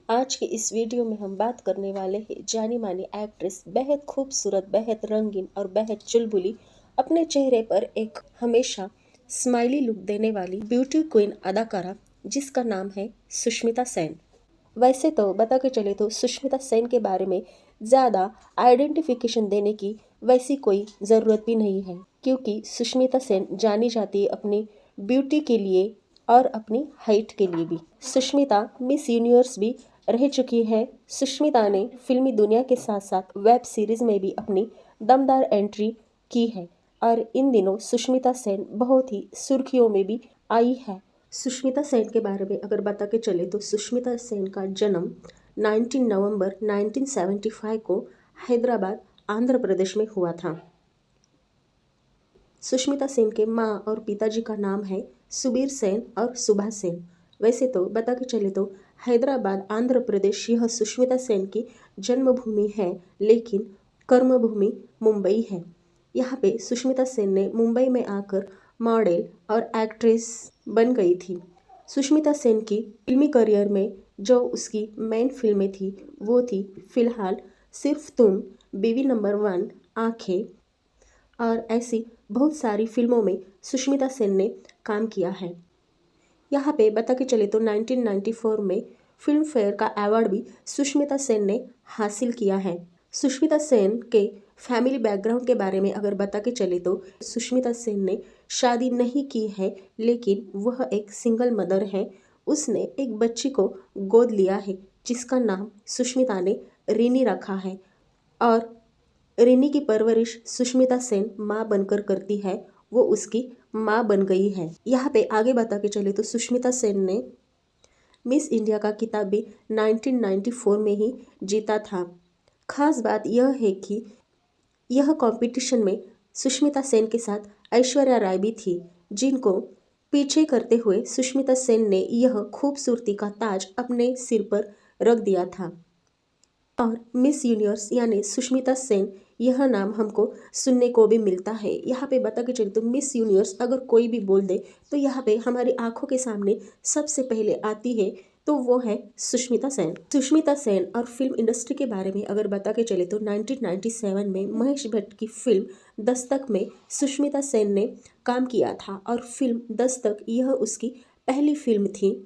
आज की इस वीडियो में हम बात करने वाले हैं जानी मानी एक्ट्रेस, बेहद खूबसूरत, बेहद रंगीन और बेहद चुलबुली, अपने चेहरे पर एक हमेशा स्माइली लुक देने वाली ब्यूटी क्वीन अदाकारा जिसका नाम है सुष्मिता सेन। वैसे तो बता के चले तो सुष्मिता सेन के बारे में ज़्यादा आइडेंटिफिकेशन देने की वैसी कोई ज़रूरत भी नहीं है, क्योंकि सुष्मिता सेन जानी जाती है अपनी ब्यूटी के लिए और अपनी हाइट के लिए भी। सुष्मिता मिस यूनिवर्स भी रह चुकी है। सुष्मिता ने फिल्मी दुनिया के साथ साथ वेब सीरीज में भी अपनी दमदार एंट्री की है और इन दिनों सुष्मिता सेन बहुत ही सुर्खियों में भी आई है। सुष्मिता सेन के बारे में अगर बता के चले तो सुष्मिता सेन का जन्म 19 नवंबर 1975 को हैदराबाद, आंध्र प्रदेश में हुआ था। सुष्मिता सेन के माँ और पिताजी का नाम है सुबीर सेन और सुभा सेन। वैसे तो बता के चले तो हैदराबाद, आंध्र प्रदेश यह सुष्मिता सेन की जन्मभूमि है, लेकिन कर्मभूमि मुंबई है। यहाँ पे सुष्मिता सेन ने मुंबई में आकर मॉडल और एक्ट्रेस बन गई थी। सुष्मिता सेन की फिल्मी करियर में जो उसकी मेन फिल्में थी वो थी फिलहाल सिर्फ तुम, बीवी नंबर 1, आंखें और ऐसी बहुत सारी फिल्मों में सुष्मिता सेन ने काम किया है। यहाँ पे बता के चले तो 1994 में फिल्म फेयर का अवार्ड भी सुष्मिता सेन ने हासिल किया है। सुष्मिता सेन के फैमिली बैकग्राउंड के बारे में अगर बता के चले तो सुष्मिता सेन ने शादी नहीं की है, लेकिन वह एक सिंगल मदर है। उसने एक बच्ची को गोद लिया है जिसका नाम सुष्मिता ने रिनी रखा है और रिनी की परवरिश सुष्मिता सेन माँ बनकर करती है, वो उसकी माँ बन गई है। यहाँ पे आगे बता के चले तो सुष्मिता सेन ने मिस इंडिया का खिताब भी 1994 में ही जीता था। खास बात यह है कि यह कंपटीशन में सुष्मिता सेन के साथ ऐश्वर्या राय भी थी, जिनको पीछे करते हुए सुष्मिता सेन ने यह खूबसूरती का ताज अपने सिर पर रख दिया था। और मिस यूनिवर्स यानी सुष्मिता सेन यह नाम हमको सुनने को भी मिलता है। यहाँ पे बता के चले तो मिस यूनिवर्स अगर कोई भी बोल दे तो यहाँ पे हमारी आंखों के सामने सबसे पहले आती है तो वो है सुष्मिता सेन। सुष्मिता सेन और फिल्म इंडस्ट्री के बारे में अगर बता के चले तो 1997 में महेश भट्ट की फिल्म दस्तक में सुष्मिता सेन ने काम किया था और फिल्म दस्तक यह उसकी पहली फिल्म थी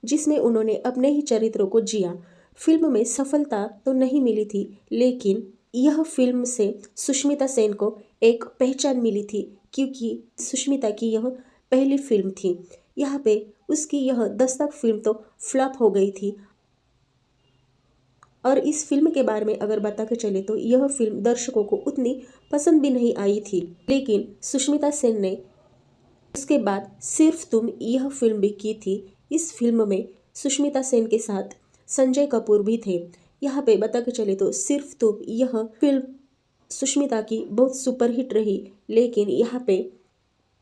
जिसमें उन्होंने अपने ही चरित्रों को जिया। फिल्म में सफलता तो नहीं मिली थी, लेकिन यह फिल्म से सुष्मिता सेन को एक पहचान मिली थी, क्योंकि सुष्मिता की यह पहली फिल्म थी। यहाँ पे उसकी यह दस्तक फिल्म तो फ्लॉप हो गई थी और इस फिल्म के बारे में अगर बता के चले तो यह फिल्म दर्शकों को उतनी पसंद भी नहीं आई थी, लेकिन सुष्मिता सेन ने उसके बाद सिर्फ तुम यह फिल्म भी की थी। इस फिल्म में सुष्मिता सेन के साथ संजय कपूर भी थे। यहाँ पे बता के चले तो सिर्फ तुम यह फिल्म सुष्मिता की बहुत सुपरहिट रही, लेकिन यहाँ पे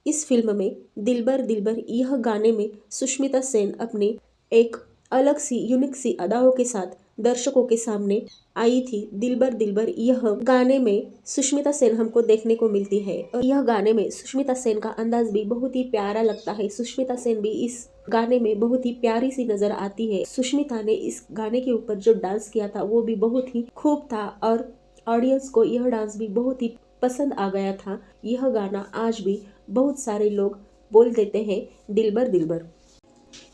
इस फिल्म में दिलबर दिलबर यह गाने में सुष्मिता सेन अपनी एक अलग सी यूनिक सी अदाओं के साथ दर्शकों के सामने आई थी। दिलबर दिलबर यह गाने में सुष्मिता सेन हमको देखने को मिलती है और यह गाने में सुष्मिता सेन का अंदाज भी बहुत ही प्यारा लगता है। सुष्मिता सेन भी इस गाने में बहुत ही प्यारी सी नजर आती है। सुष्मिता ने इस गाने के ऊपर जो डांस किया था वो भी बहुत ही खूब था और ऑडियंस को यह डांस भी बहुत ही पसंद आ गया था। यह गाना आज भी बहुत सारे लोग बोल देते हैं, दिलबर दिलबर।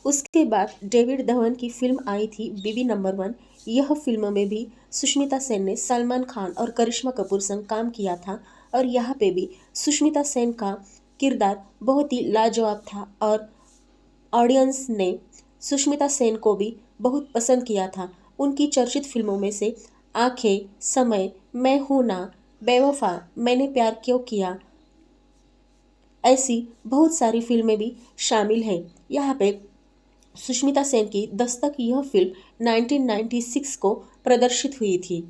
उसके बाद डेविड धवन की फिल्म आई थी बीवी नंबर 1। यह फिल्म में भी सुष्मिता सेन ने सलमान खान और करिश्मा कपूर संग काम किया था और यहाँ पे भी सुष्मिता सेन का किरदार बहुत ही लाजवाब था और ऑडियंस ने सुष्मिता सेन को भी बहुत पसंद किया था। उनकी चर्चित फिल्मों में से आंखें, समय, मैं हूं ना, बेवफा, मैंने प्यार क्यों किया, ऐसी बहुत सारी फिल्में भी शामिल हैं। यहाँ पे सुष्मिता सेन की दस्तक यह फिल्म 1996 को प्रदर्शित हुई थी।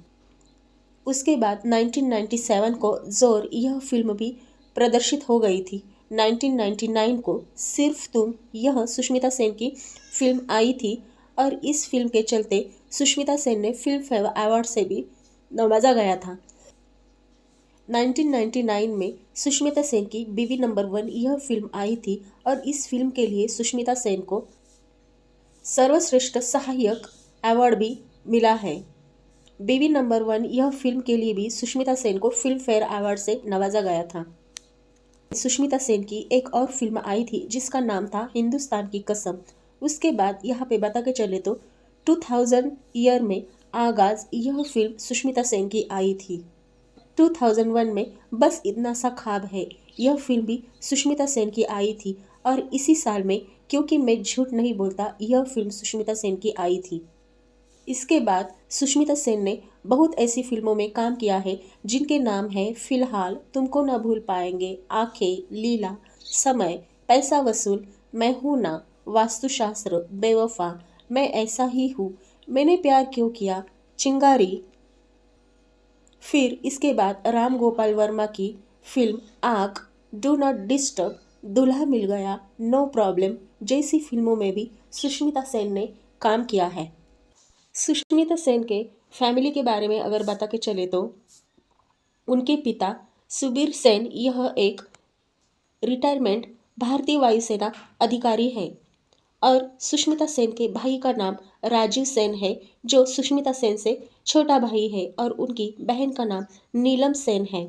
उसके बाद 1997 को जोर यह फिल्म भी प्रदर्शित हो गई थी। 1999 को सिर्फ तुम यह सुष्मिता सेन की फिल्म आई थी और इस फिल्म के चलते सुष्मिता सेन ने फिल्म फेयर अवार्ड से भी नवाजा गया था। 1999 में सुष्मिता सेन की बीवी नंबर 1 यह फिल्म आई थी और इस फिल्म के लिए सुष्मिता सेन को सर्वश्रेष्ठ सहायक अवार्ड भी मिला है। बीवी नंबर 1 यह फिल्म के लिए भी सुष्मिता सेन को फिल्म फेयर अवार्ड से नवाजा गया था। सुष्मिता सेन की एक और फिल्म आई थी जिसका नाम था हिंदुस्तान की कसम। उसके बाद यहाँ पे बता के चले तो 2000 ईयर में आगाज यह फिल्म सुष्मिता सेन की आई थी। 2001 में बस इतना सा ख्वाब है यह फिल्म भी सुष्मिता सेन की आई थी और इसी साल में क्योंकि मैं झूठ नहीं बोलता यह फिल्म सुष्मिता सेन की आई थी। इसके बाद सुष्मिता सेन ने बहुत ऐसी फिल्मों में काम किया है जिनके नाम है फिलहाल, तुमको न भूल पाएंगे, आंखें, लीला, समय, पैसा वसूल, मैं हूं ना, वास्तुशास्त्र, बेवफा, मैं ऐसा ही हूँ, मैंने प्यार क्यों किया, चिंगारी। फिर इसके बाद राम गोपाल वर्मा की फिल्म आग, डू नॉट डिस्टर्ब, दूल्हा मिल गया, नो प्रॉब्लम जैसी फिल्मों में भी सुष्मिता सेन ने काम किया है। सुष्मिता सेन के फैमिली के बारे में अगर बता के चले तो उनके पिता सुबीर सेन यह एक रिटायरमेंट भारतीय वायुसेना अधिकारी है और सुष्मिता सेन के भाई का नाम राजीव सेन है जो सुष्मिता सेन से छोटा भाई है और उनकी बहन का नाम नीलम सेन है।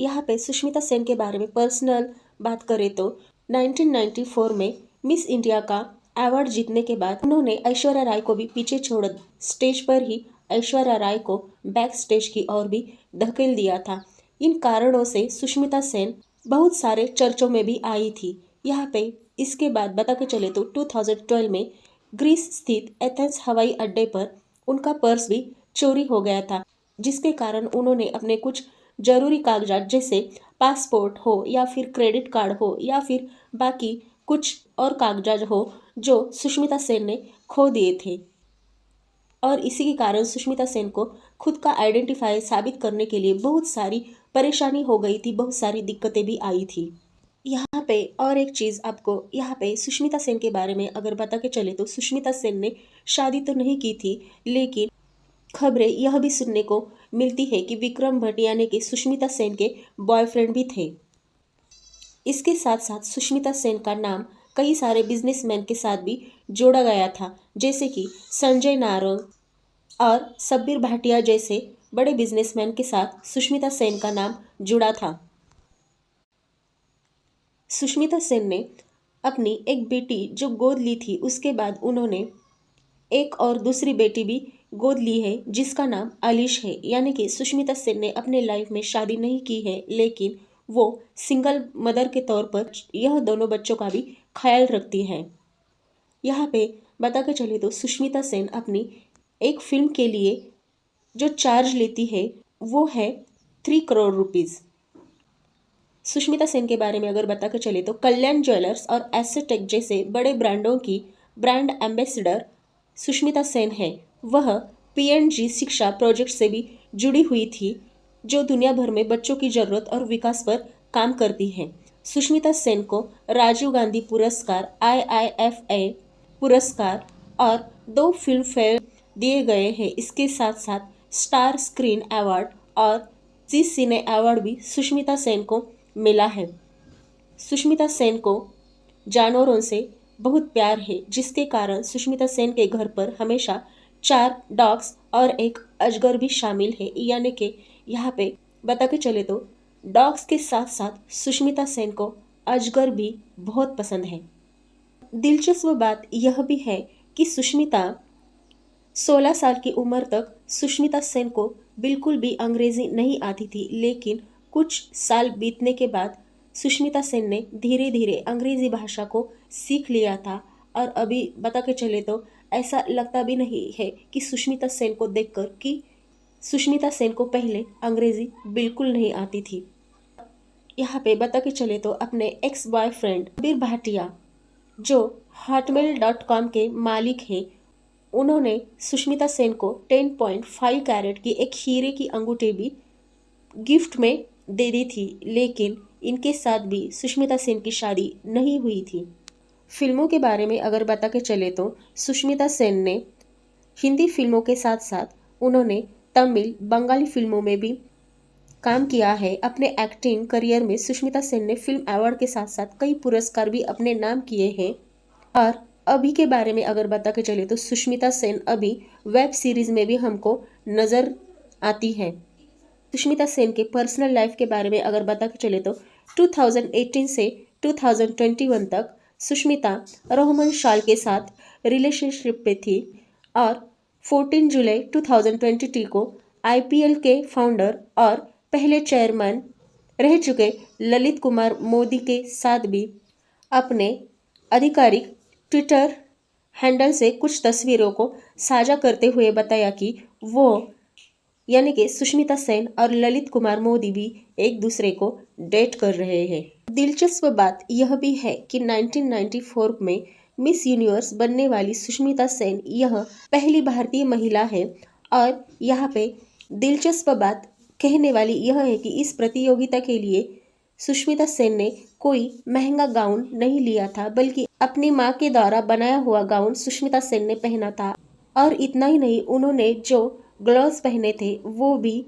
यहाँ पे सुष्मिता सेन के बारे में पर्सनल बात करें तो 1994 में मिस इंडिया का अवार्ड जीतने के बाद उन्होंने ऐश्वर्या राय को भी पीछे छोड़ स्टेज पर ही ऐश्वर्या राय को बैक स्टेज की ओर भी धकेल दिया था। इन कारणों से सुष्मिता सेन बहुत सारे चर्चों में भी आई थी। यहाँ पे इसके बाद बता के चले तो 2012 में ग्रीस स्थित एथेंस हवाई अड्डे पर उनका पर्स भी चोरी हो गया था जिसके कारण उन्होंने अपने कुछ जरूरी कागजात जैसे पासपोर्ट हो या फिर क्रेडिट कार्ड हो या फिर बाकी कुछ और कागजात हो जो सुष्मिता सेन ने खो दिए थे और इसी के कारण सुष्मिता सेन को खुद का आइडेंटिफाई साबित करने के लिए बहुत सारी परेशानी हो गई थी, बहुत सारी दिक्कतें भी आई थी। यहाँ पे और एक चीज़ आपको यहाँ पे सुष्मिता सेन के बारे में अगर बता के चले तो सुष्मिता सेन ने शादी तो नहीं की थी लेकिन खबरें यह भी सुनने को मिलती है कि विक्रम भट्ट यानी कि सुष्मिता सेन के बॉयफ्रेंड भी थे। इसके साथ साथ सुष्मिता सेन का नाम कई सारे बिजनेसमैन के साथ भी जोड़ा गया था जैसे कि संजय नारोंग और सब्बीर भाटिया जैसे बड़े बिजनेसमैन के साथ सुष्मिता सेन का नाम जुड़ा था। सुष्मिता सेन ने अपनी एक बेटी जो गोद ली थी उसके बाद उन्होंने एक और दूसरी बेटी भी गोद ली है जिसका नाम आलिश है। यानी कि सुष्मिता सेन ने अपने लाइफ में शादी नहीं की है लेकिन वो सिंगल मदर के तौर पर यह दोनों बच्चों का भी ख्याल रखती है। यहाँ पे बता के चले तो सुष्मिता सेन अपनी एक फिल्म के लिए जो चार्ज लेती है वो है 3 करोड़ रुपीज़। सुष्मिता सेन के बारे में अगर बता के चले तो कल्याण ज्वेलर्स और एसेटेक जैसे बड़े ब्रांडों की ब्रांड एम्बेसडर सुष्मिता सेन है। वह पीएनजी शिक्षा प्रोजेक्ट से भी जुड़ी हुई थी जो दुनिया भर में बच्चों की जरूरत और विकास पर काम करती है। सुष्मिता सेन को राजीव गांधी पुरस्कार, आईआईएफए पुरस्कार और 2 फिल्म फेयर दिए गए हैं। इसके साथ साथ स्टार स्क्रीन अवार्ड और जी सिने अवार्ड भी सुष्मिता सेन को मिला है। सुष्मिता सेन को जानवरों से बहुत प्यार है जिसके कारण सुष्मिता सेन के घर पर हमेशा 4 डॉग्स और एक अजगर भी शामिल है। यानी कि यहाँ पे बता के चले तो डॉग्स के साथ साथ सुष्मिता सेन को अजगर भी बहुत पसंद है। दिलचस्प बात यह भी है कि सुष्मिता 16 साल की उम्र तक सुष्मिता सेन को बिल्कुल भी अंग्रेजी नहीं आती थी लेकिन कुछ साल बीतने के बाद सुष्मिता सेन ने धीरे धीरे अंग्रेजी भाषा को सीख लिया था और अभी बता के चले तो ऐसा लगता भी नहीं है कि सुष्मिता सेन को देखकर कि सुष्मिता सेन को पहले अंग्रेजी बिल्कुल नहीं आती थी। यहाँ पे बता के चले तो अपने एक्स बॉयफ्रेंड बीर भाटिया जो hotmail.com के मालिक हैं उन्होंने सुष्मिता सेन को 10.5 कैरेट की एक हीरे की अंगूठी भी गिफ्ट में दे दी थी लेकिन इनके साथ भी सुष्मिता सेन की शादी नहीं हुई थी। फिल्मों के बारे में अगर बता के चले तो सुष्मिता सेन ने हिंदी फिल्मों के साथ साथ उन्होंने तमिल, बंगाली फिल्मों में भी काम किया है। अपने एक्टिंग करियर में सुष्मिता सेन ने फिल्म अवार्ड के साथ साथ कई पुरस्कार भी अपने नाम किए हैं और अभी के बारे में अगर बता के चले तो सुष्मिता सेन अभी वेब सीरीज में भी हमको नज़र आती है। सुष्मिता सेन के पर्सनल लाइफ के बारे में अगर बता के चले तो 2018 से 2021 तक सुष्मिता रोहमन शाल के साथ रिलेशनशिप पे थी और 14 जुलाई 2022 को आईपीएल के फाउंडर और पहले चेयरमैन रह चुके ललित कुमार मोदी के साथ भी अपने आधिकारिक ट्विटर हैंडल से कुछ तस्वीरों को साझा करते हुए बताया कि वो यानी कि सुष्मिता सेन और ललित कुमार मोदी भी एक दूसरे को डेट कर रहे हैं। दिलचस्प बात यह भी है कि 1994 में मिस यूनिवर्स बनने वाली सुष्मिता सेन यह पहली भारतीय महिला है और यहाँ पे दिलचस्प बात कहने वाली यह है कि इस प्रतियोगिता के लिए सुष्मिता सेन ने कोई महंगा गाउन नहीं लिया था, बल्कि अपनी माँ के द्वारा बनाया हुआ गाउन सुष्मिता सेन ने पहना था। और इतना ही नहीं, उन्होंने जो ग्लव्स पहने थे वो भी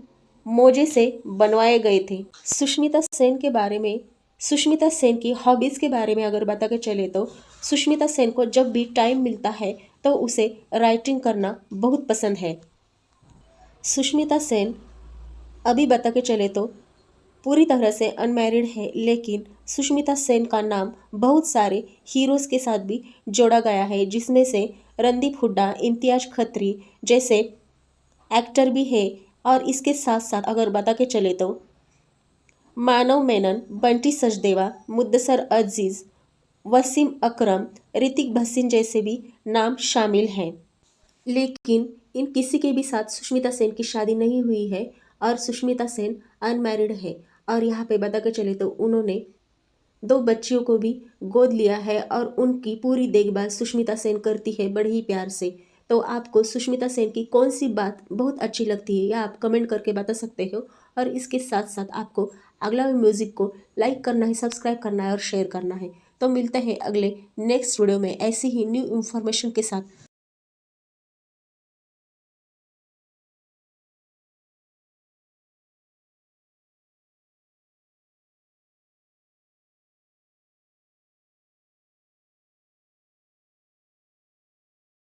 मोजे से बनवाए गए थे। सुष्मिता सेन के बारे में, सुष्मिता सेन की हॉबीज़ के बारे में अगर बता के चले तो सुष्मिता सेन को जब भी टाइम मिलता है तो उसे राइटिंग करना बहुत पसंद है। सुष्मिता सेन अभी बता के चले तो पूरी तरह से अनमैरिड है, लेकिन सुष्मिता सेन का नाम बहुत सारे हीरोज़ के साथ भी जोड़ा गया है, जिसमें से रणदीप हुड्डा, इम्तियाज खत्री जैसे एक्टर भी है। और इसके साथ साथ अगर बता के चले तो मानव मेनन, बंटी सचदेवा, मुद्दसर अजीज़, वसीम अकरम, ऋतिक भसीन जैसे भी नाम शामिल हैं। लेकिन इन किसी के भी साथ सुष्मिता सेन की शादी नहीं हुई है और सुष्मिता सेन अनमैरिड है। और यहाँ पे बता के चले तो उन्होंने 2 बच्चियों को भी गोद लिया है और उनकी पूरी देखभाल सुष्मिता सेन करती है बड़े ही प्यार से। तो आपको सुष्मिता सेन की कौन सी बात बहुत अच्छी लगती है या आप कमेंट करके बता सकते हो। और इसके साथ साथ आपको अगला म्यूज़िक को लाइक करना है, सब्सक्राइब करना है और शेयर करना है। तो मिलते हैं अगले नेक्स्ट वीडियो में ऐसी ही न्यू इन्फॉर्मेशन के साथ।